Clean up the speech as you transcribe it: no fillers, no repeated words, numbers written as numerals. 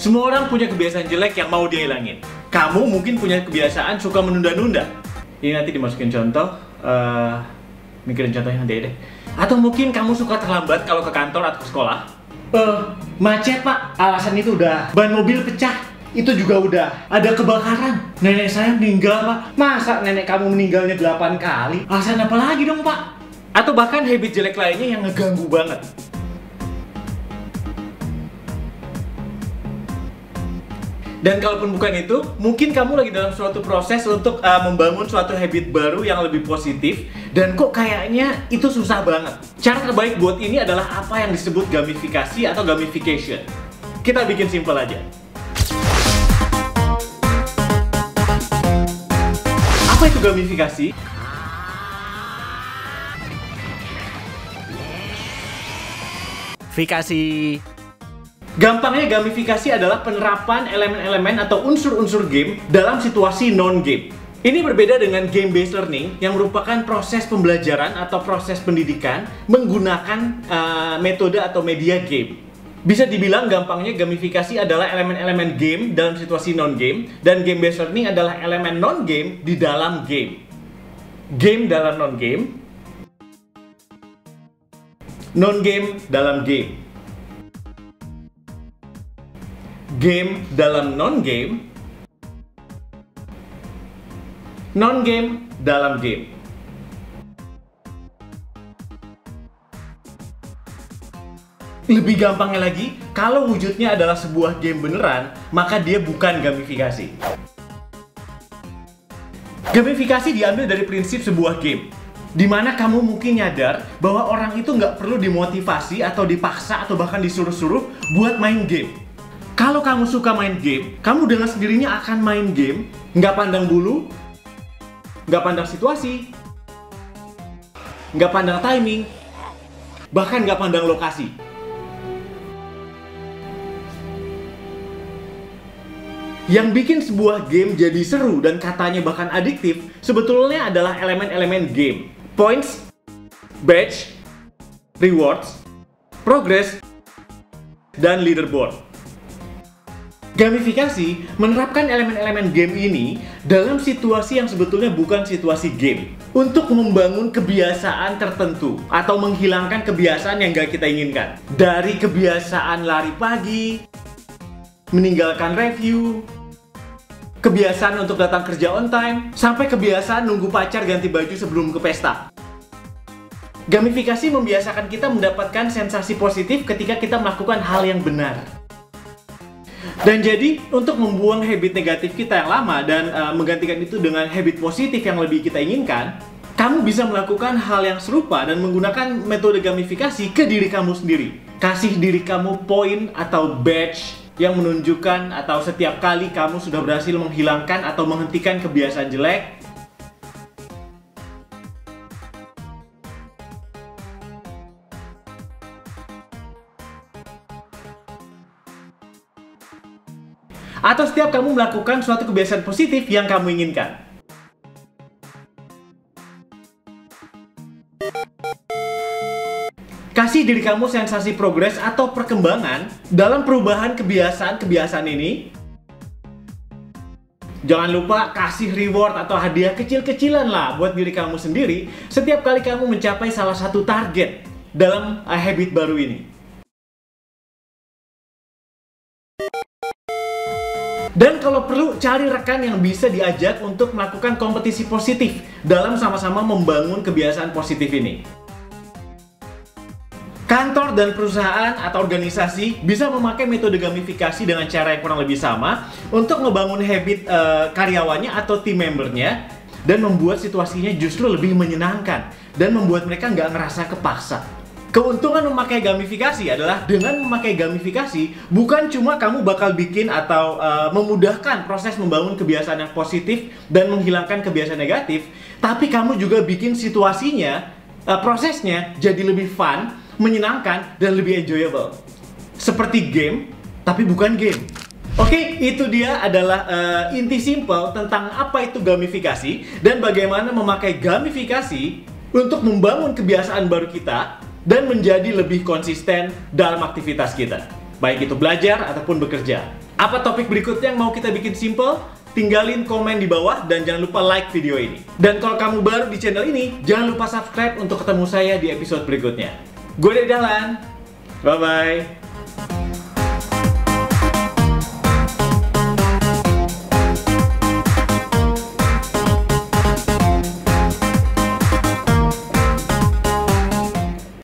Semua orang punya kebiasaan jelek yang mau dia hilangin. Kamu mungkin punya kebiasaan suka menunda-nunda. Ini nanti dimasukin contoh, mikirin contohnya nanti deh. Atau mungkin kamu suka terlambat kalau ke kantor atau ke sekolah. Macet pak, alasan itu udah. Ban mobil pecah, itu juga udah. Ada kebakaran, nenek saya meninggal pak. Masa nenek kamu meninggalnya 8 kali? Alasan apa lagi dong pak? Atau bahkan habit jelek lainnya yang ngeganggu banget. Dan kalaupun bukan itu, mungkin kamu lagi dalam suatu proses untuk membangun suatu habit baru yang lebih positif. Dan kok kayaknya itu susah banget. Cara terbaik buat ini adalah apa yang disebut gamifikasi atau gamification. Kita bikin simple aja. Apa itu gamifikasi? Gampangnya gamifikasi adalah penerapan elemen-elemen atau unsur-unsur game dalam situasi non-game. Ini berbeda dengan game-based learning yang merupakan proses pembelajaran atau proses pendidikan menggunakan metode atau media game. Bisa dibilang gampangnya gamifikasi adalah elemen-elemen game dalam situasi non-game, dan game-based learning adalah elemen non-game di dalam game. Game dalam non-game, non-game dalam game. Game dalam non-game, non-game dalam game. Lebih gampangnya lagi, kalau wujudnya adalah sebuah game beneran, maka dia bukan gamifikasi. Gamifikasi diambil dari prinsip sebuah game, di mana kamu mungkin nyadar bahwa orang itu nggak perlu dimotivasi atau dipaksa atau bahkan disuruh-suruh buat main game. Kalau kamu suka main game, kamu dengan sendirinya akan main game, nggak pandang bulu, nggak pandang situasi, nggak pandang timing, bahkan nggak pandang lokasi. Yang bikin sebuah game jadi seru dan katanya bahkan adiktif, sebetulnya adalah elemen-elemen game. Points, badge, rewards, progress, dan leaderboard. Gamifikasi menerapkan elemen-elemen game ini dalam situasi yang sebetulnya bukan situasi game, untuk membangun kebiasaan tertentu atau menghilangkan kebiasaan yang gak kita inginkan. Dari kebiasaan lari pagi, meninggalkan review, kebiasaan untuk datang kerja on time, sampai kebiasaan nunggu pacar ganti baju sebelum ke pesta. Gamifikasi membiasakan kita mendapatkan sensasi positif ketika kita melakukan hal yang benar. Dan jadi, untuk membuang habit negatif kita yang lama dan menggantikan itu dengan habit positif yang lebih kita inginkan, kamu bisa melakukan hal yang serupa dan menggunakan metode gamifikasi ke diri kamu sendiri. Kasih diri kamu poin atau badge yang menunjukkan atau setiap kali kamu sudah berhasil menghilangkan atau menghentikan kebiasaan jelek. Atau setiap kamu melakukan suatu kebiasaan positif yang kamu inginkan. Kasih diri kamu sensasi progres atau perkembangan dalam perubahan kebiasaan-kebiasaan ini. Jangan lupa kasih reward atau hadiah kecil-kecilan lah buat diri kamu sendiri setiap kali kamu mencapai salah satu target dalam habit baru ini. Dan kalau perlu, cari rekan yang bisa diajak untuk melakukan kompetisi positif dalam sama-sama membangun kebiasaan positif ini. Kantor dan perusahaan atau organisasi bisa memakai metode gamifikasi dengan cara yang kurang lebih sama untuk ngebangun habit karyawannya atau team membernya dan membuat situasinya justru lebih menyenangkan dan membuat mereka nggak ngerasa kepaksa. Keuntungan memakai gamifikasi adalah dengan memakai gamifikasi bukan cuma kamu bakal bikin atau memudahkan proses membangun kebiasaan yang positif dan menghilangkan kebiasaan negatif, tapi kamu juga bikin situasinya, prosesnya jadi lebih fun, menyenangkan, dan lebih enjoyable. Seperti game, tapi bukan game. Oke, itu dia adalah inti simple tentang apa itu gamifikasi dan bagaimana memakai gamifikasi untuk membangun kebiasaan baru kita dan menjadi lebih konsisten dalam aktivitas kita, baik itu belajar ataupun bekerja. Apa topik berikutnya yang mau kita bikin simple? Tinggalin komen di bawah dan jangan lupa like video ini. Dan kalau kamu baru di channel ini, jangan lupa subscribe untuk ketemu saya di episode berikutnya. Gue dari Dahlan. Bye-bye.